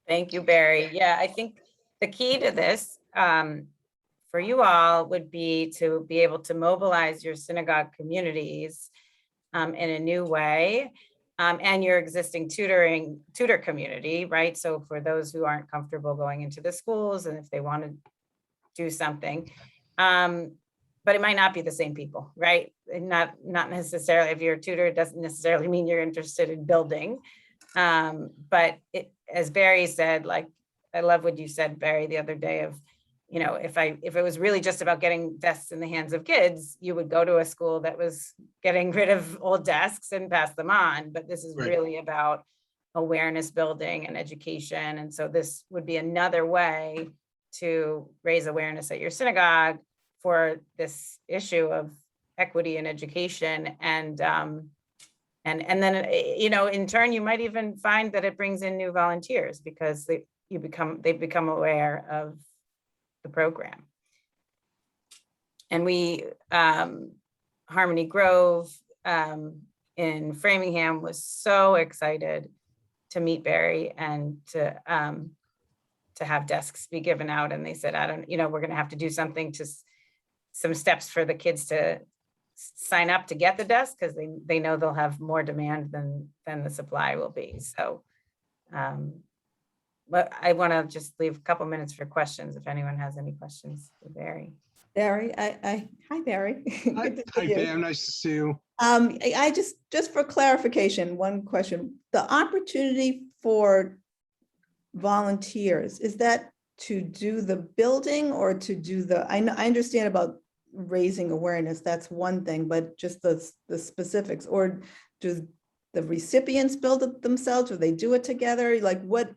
Thank you, Barry. Yeah, I think the key to this for you all would be to be able to mobilize your synagogue communities in a new way, and your existing tutor community, right? So for those who aren't comfortable going into the schools and if they want to do something, but it might not be the same people, right? And not necessarily, if you're a tutor, it doesn't necessarily mean you're interested in building. But as Barry said, like, I love what you said, Barry, the other day of, if it was really just about getting desks in the hands of kids, you would go to a school that was getting rid of old desks and pass them on. But this is really about awareness building and education. And so this would be another way to raise awareness at your synagogue for this issue of equity in education. And then, in turn, you might even find that it brings in new volunteers because they become aware of the program. And we, Harmony Grove in Framingham was so excited to meet Barry and to have desks be given out. And they said, we're going to have to do something some steps for the kids to sign up to get the desk because they know they'll have more demand than the supply will be. So, but I want to just leave a couple minutes for questions if anyone has any questions for Barry. Barry, hi Barry. Hi Pam, nice to see you. I just for clarification, one question. The opportunity for volunteers, is that to do the building or to do I understand about raising awareness, that's one thing, but just the specifics, or do the recipients build it themselves or they do it together? Like what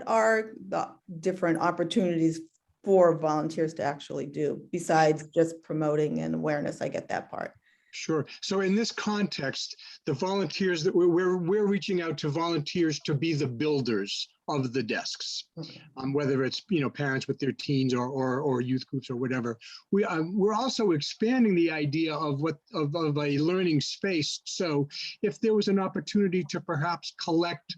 are the different opportunities for volunteers to actually do besides just promoting and awareness? I get that part. Sure. So in this context, the volunteers that we're reaching out to volunteers to be the builders of the desks, okay. Whether it's parents with their teens or youth groups or whatever. We're also expanding the idea of a learning space. So if there was an opportunity to perhaps collect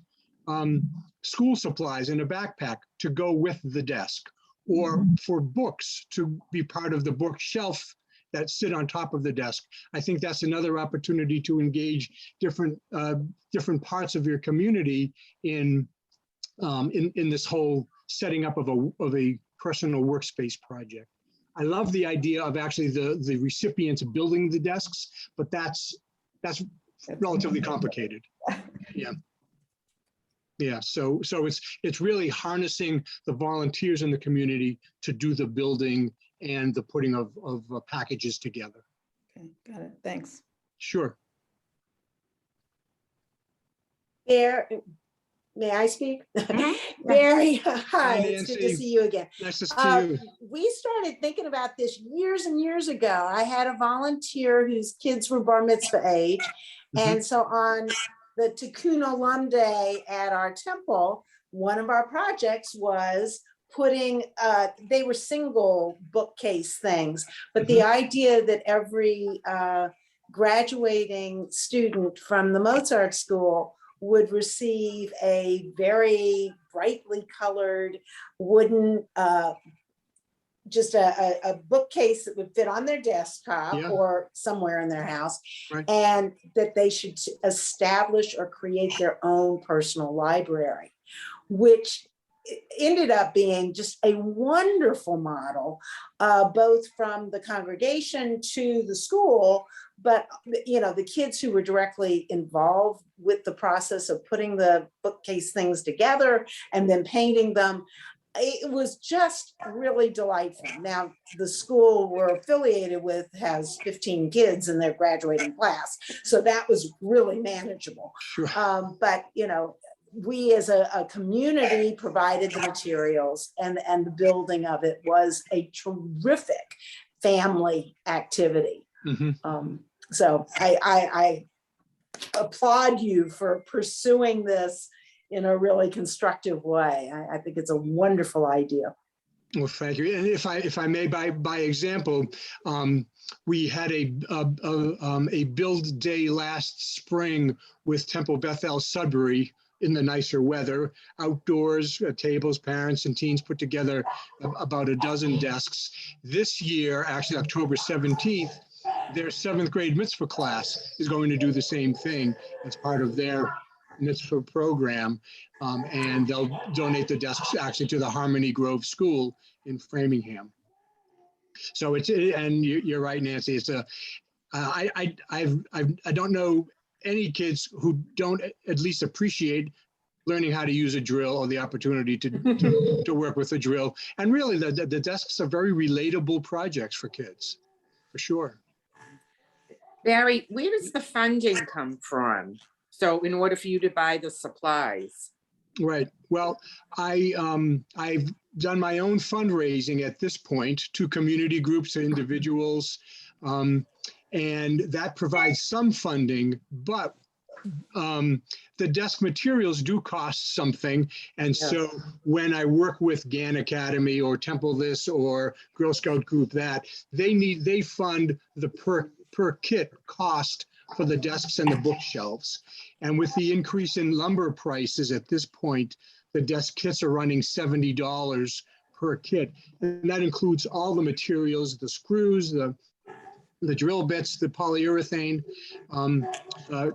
school supplies in a backpack to go with the desk, or for books to be part of the bookshelf that sit on top of the desk. I think that's another opportunity to engage different parts of your community in this whole setting up of a personal workspace project. I love the idea of actually the recipients building the desks, but that's relatively complicated. Yeah. Yeah, so it's really harnessing the volunteers in the community to do the building and the putting of packages together. Okay, got it. Thanks. Sure. May I speak? Mhm. Barry, hi, it's good to Nancy. see you again. Nice to see you. We started thinking about this years and years ago. I had a volunteer whose kids were bar mitzvah age. And so on the Tikkun Olam Day at our temple, one of our projects was putting, they were single bookcase things, but the idea that every graduating student from the Mozart School would receive a very brightly colored wooden, just a bookcase that would fit on their desktop Yeah. or somewhere in their house, Right. and that they should establish or create their own personal library, which ended up being just a wonderful model, both from the congregation to the school, but the kids who were directly involved with the process of putting the bookcase things together and then painting them. It was just really delightful. Now, the school we're affiliated with has 15 kids in their graduating class, so that was really manageable. Sure. But we as a community provided the materials, and the building of it was a terrific family activity. So I applaud you for pursuing this in a really constructive way. I think it's a wonderful idea. Well, thank you. And if I may, by example, we had a build day last spring with Temple Bethel Sudbury in the nicer weather, outdoors, tables, parents and teens put together about a dozen desks. This year, actually October 17th, their 7th grade mitzvah class is going to do the same thing as part of their mitzvah program. And they'll donate the desks actually to the Harmony Grove School in Framingham. So and you're right, Nancy, I don't know any kids who don't at least appreciate learning how to use a drill or the opportunity to work with a drill. And really the desks are very relatable projects for kids, for sure. Barry, where does the funding come from? So in order for you to buy the supplies? Right. Well, I've done my own fundraising at this point to community groups and individuals. And that provides some funding, but the desk materials do cost something. And so when I work with GAN Academy or Temple this or Girl Scout group that, they fund the per kit cost for the desks and the bookshelves. And with the increase in lumber prices at this point, the desk kits are running $70 per kit. And that includes all the materials, the screws, the drill bits, the polyurethane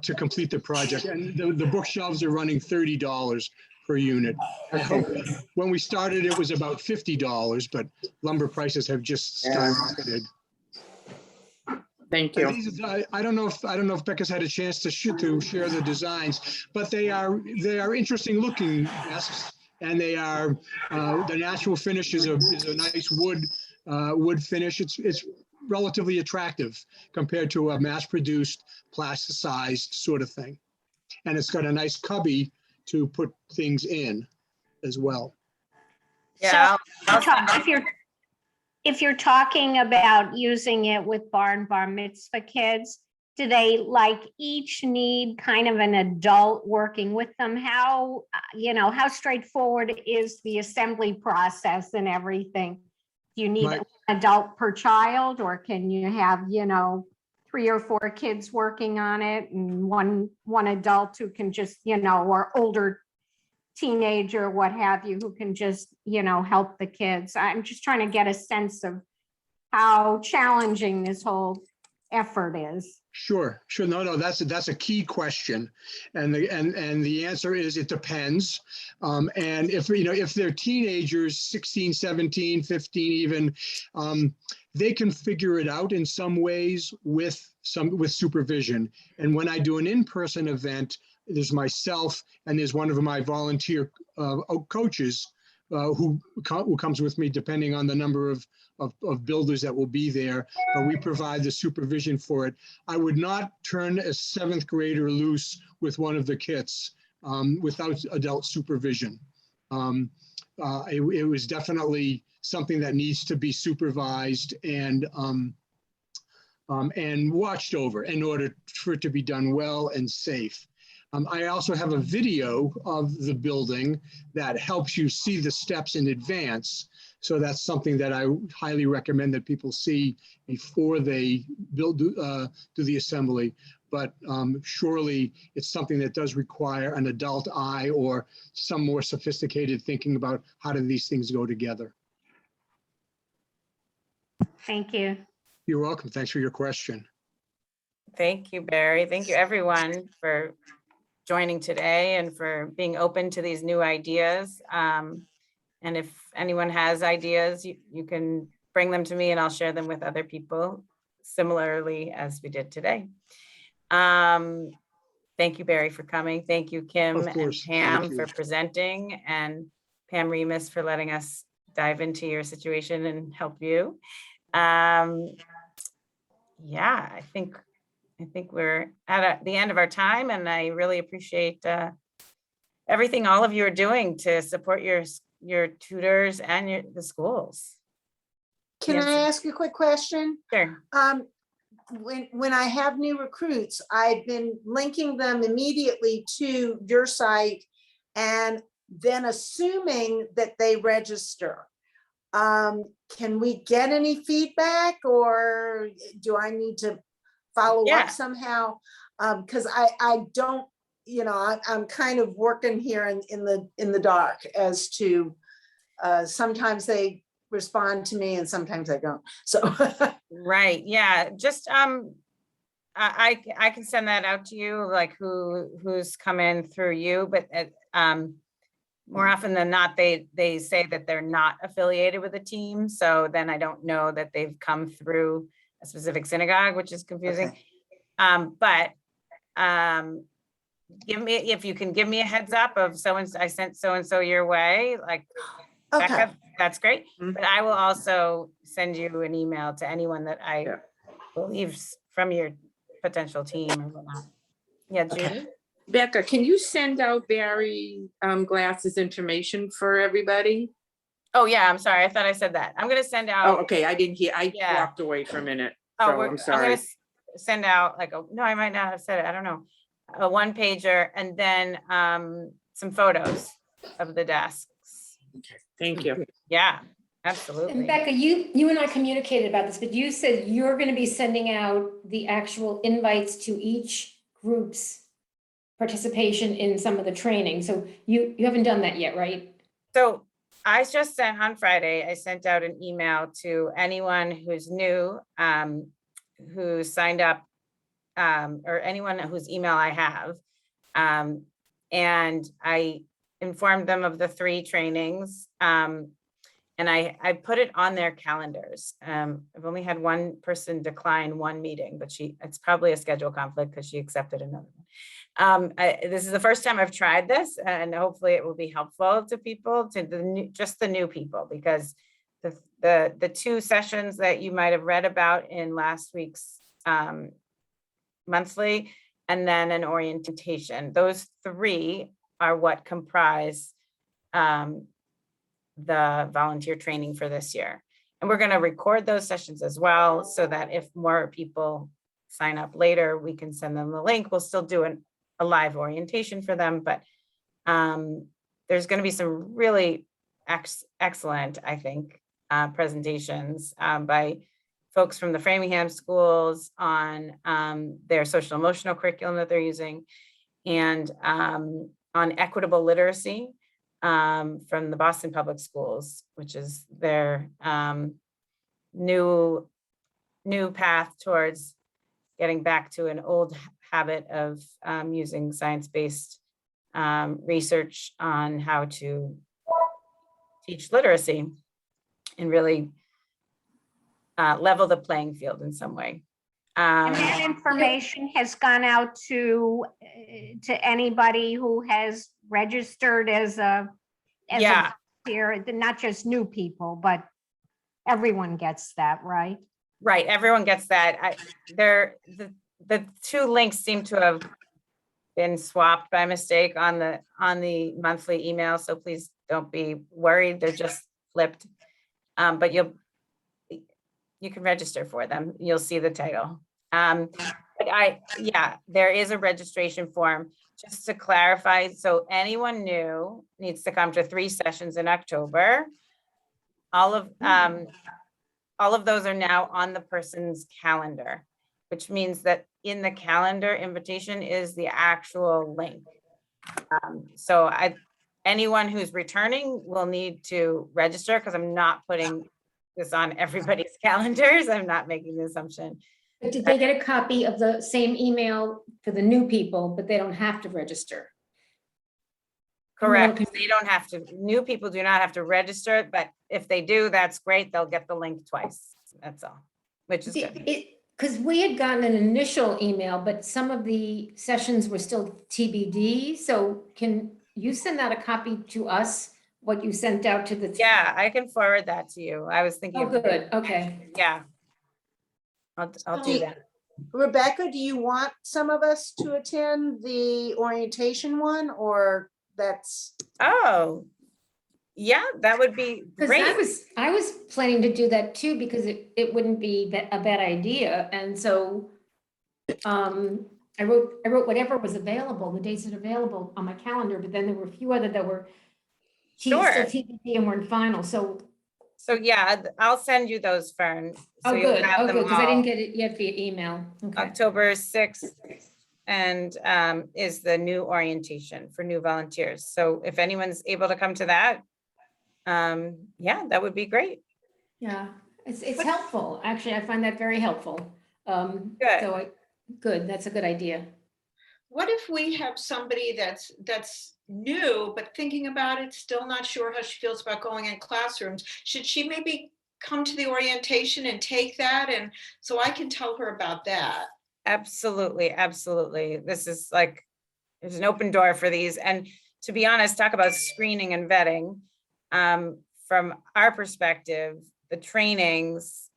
to complete the project. And the bookshelves are running $30 per unit. I hope when we started, it was about $50, but lumber prices have just skyrocketed. Thank you. I don't know if Becca's had a chance to share the designs, but they are interesting looking desks, and they are the natural finish is a nice wood finish. It's relatively attractive compared to a mass-produced plasticized sort of thing, and it's got a nice cubby to put things in as well. Yeah. If you're talking about using it with bar mitzvah kids, do they each need kind of an adult working with them? How straightforward is the assembly process and everything? Do you need an adult per child, or can you have, 3 or 4 kids working on it and one adult who can just, or older teenager, what have you, who can just, help the kids? I'm just trying to get a sense of how challenging this whole effort is? Sure. No, that's a key question. And the answer is it depends. And if they're teenagers, 16, 17, 15 even, they can figure it out in some ways with supervision. And when I do an in-person event, there's myself and there's one of my volunteer coaches who comes with me depending on the number of builders that will be there, but we provide the supervision for it. I would not turn a 7th grader loose with one of the kits without adult supervision. It was definitely something that needs to be supervised and watched over in order for it to be done well and safe. I also have a video of the building that helps you see the steps in advance. So that's something that I highly recommend that people see before they do the assembly. But surely it's something that does require an adult eye or some more sophisticated thinking about how do these things go together. Thank you. You're welcome. Thanks for your question. Thank you, Barry. Thank you, everyone, for joining today and for being open to these new ideas. And if anyone has ideas, you can bring them to me and I'll share them with other people similarly as we did today. Thank you, Barry, for coming. Thank you, Kim Of and course. Pam Thank you. for presenting, and Pam Remus for letting us dive into your situation and help you. Yeah, I think we're at the end of our time, and I really appreciate everything all of you are doing to support your tutors and the schools. Can Yes. I ask a quick question? Sure. When I have new recruits, I've been linking them immediately to your site and then assuming that they register. Can we get any feedback, or do I need to follow Yeah. up somehow? Because I don't, I'm kind of working here in the dark as to sometimes they respond to me and sometimes I don't. So Right. Yeah. Just I can send that out to you, like who's come in through you, but more often than not, they say that they're not affiliated with a team. So then I don't know that they've come through a specific synagogue, which is confusing. Okay. If you can give me a heads up of I sent so-and-so your way, like, Okay. Becca, that's great. Mhm. But I will also send you an email to anyone that I Yeah. believe from your potential team or whatnot. Yeah, Okay. Judy? Becca, can you send out Barry Glass's information for everybody? Oh, yeah, I'm sorry. I thought I said that. I'm gonna send Oh, out, okay, I didn't hear, I Yeah. walked away for a minute, oh, so I'm I'm gonna sorry. send out like, no, I might not have said it. I don't know. A one pager and then some photos of the desks. Thank you. Yeah, And absolutely. Becca, you and I communicated about this, but you said you're going to be sending out the actual invites to each group's participation in some of the training. So you haven't done that yet, right? So I just sent on Friday, I sent out an email to anyone who's new, who signed up, or anyone whose email I have. And I informed them of the 3 trainings. And I put it on their calendars. I've only had one person decline one meeting, but it's probably a schedule conflict because she accepted another one. This is the first time I've tried this, and hopefully it will be helpful to people, to just the new people, because the 2 sessions that you might have read about in last week's monthly, and then an orientation, those 3 are what comprise the volunteer training for this year. And we're going to record those sessions as well, so that if more people sign up later, we can send them the link. We'll still do a live orientation for them, but there's going to be some really excellent, I think, presentations by folks from the Framingham schools on their social emotional curriculum that they're using, and on equitable literacy from the Boston Public Schools, which is their new path towards getting back to an old habit of using science-based research on how to teach literacy and really level the playing field in some way. And that information has gone out to anybody who has registered as a Yeah. volunteer, not just new people, but everyone gets that, right? Right, everyone gets that. The two links seem to have been swapped by mistake on the monthly email, so please don't be worried. They're just flipped. But you can register for them. You'll see the title. But yeah, there is a registration form. Just to clarify, so anyone new needs to come to 3 sessions in October. All of those are now on the person's calendar, which means that in the calendar invitation is the actual link. So anyone who's returning will need to register, because I'm not putting this on everybody's calendars. I'm not making the assumption. But did they get a copy of the same email for the new people, but they don't have to register? Correct. They don't have to, new people do not have to register, but if they do, that's great. They'll get the link twice. That's all, which is good. Because we had gotten an initial email, but some of the sessions were still TBD. So can you send out a copy to us, what you sent out to the? Yeah, I can forward that to you. I was thinking. Oh, good. Okay. Yeah. I'll do that. Rebecca, do you want some of us to attend the orientation one, or that's? Oh, yeah, that would be Because great. I was planning to do that too, because it wouldn't be a bad idea. And so I wrote whatever was available, the dates that are available on my calendar, but then there were a few other that were still Sure. TBD and weren't final. So Yeah, I'll send you those, Fern. So oh, you'll good. have Oh, them good. Because I didn't all. get it yet via email. Okay. October 6th and is the new orientation for new volunteers. So if anyone's able to come to that, yeah, that would be great. Yeah, it's helpful. Actually, I find that very helpful. Good. So good. That's a good idea. What if we have somebody that's new, but thinking about it, still not sure how she feels about going in classrooms? Should she maybe come to the orientation and take that? And so I can tell her about that. Absolutely, absolutely. This is like, there's an open door for these. And to be honest, talk about screening and vetting. From our perspective, the trainings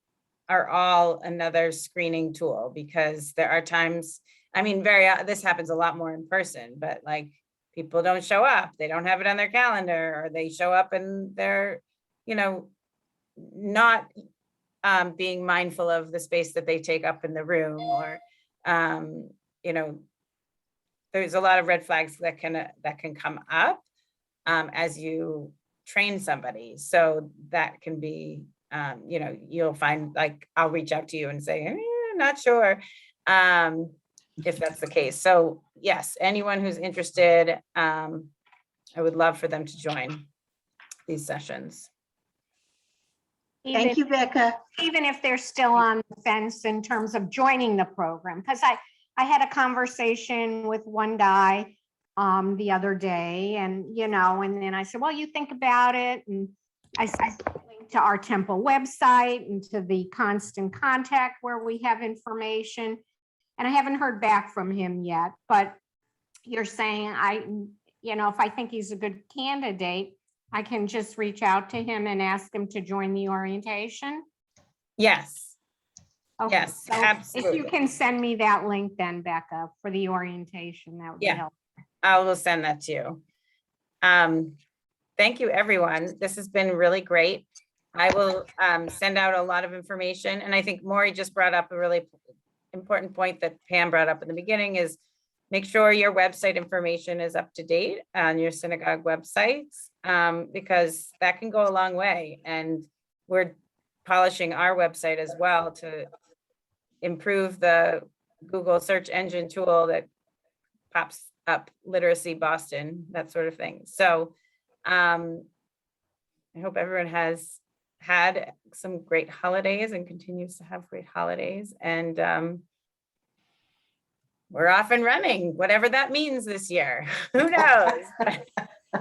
are all another screening tool, because there are times, I mean, this happens a lot more in person, but like people don't show up, they don't have it on their calendar, or they show up and they're, not being mindful of the space that they take up in the room, or, there's a lot of red flags that can come up as you train somebody. So that can be, you'll find, like, I'll reach out to you and say, not sure if that's the case. So yes, anyone who's interested, I would love for them to join these sessions. Thank you, Becca. Even if they're still on the fence in terms of joining the program, because I had a conversation with one guy the other day, and and then I said, well, you think about it, and I linked to our Temple website and to the Constant Contact where we have information, and I haven't heard back from him yet. But you're saying if I think he's a good candidate, I can just reach out to him and ask him to join the orientation? Yes. Okay, Yes, so absolutely. if you can send me that link then, Becca, for the orientation, that would be helpful. I will send that to you. Thank you, everyone. This has been really great. I will send out a lot of information. And I think Maury just brought up a really important point that Pam brought up in the beginning, is make sure your website information is up to date on your synagogue websites, because that can go a long way. And we're polishing our website as well to improve the Google search engine tool that pops up Literacy Boston, that sort of thing. So I hope everyone has had some great holidays and continues to have great holidays. And we're off and running, whatever that means this year. Who knows?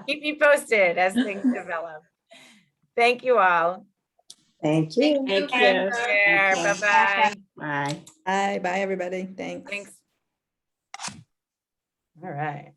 Keep you posted as things develop. Thank you all. Thank you. Thank you. Take care. Okay. Bye-bye. Bye. Bye, bye, everybody. Thanks. Thanks. All right.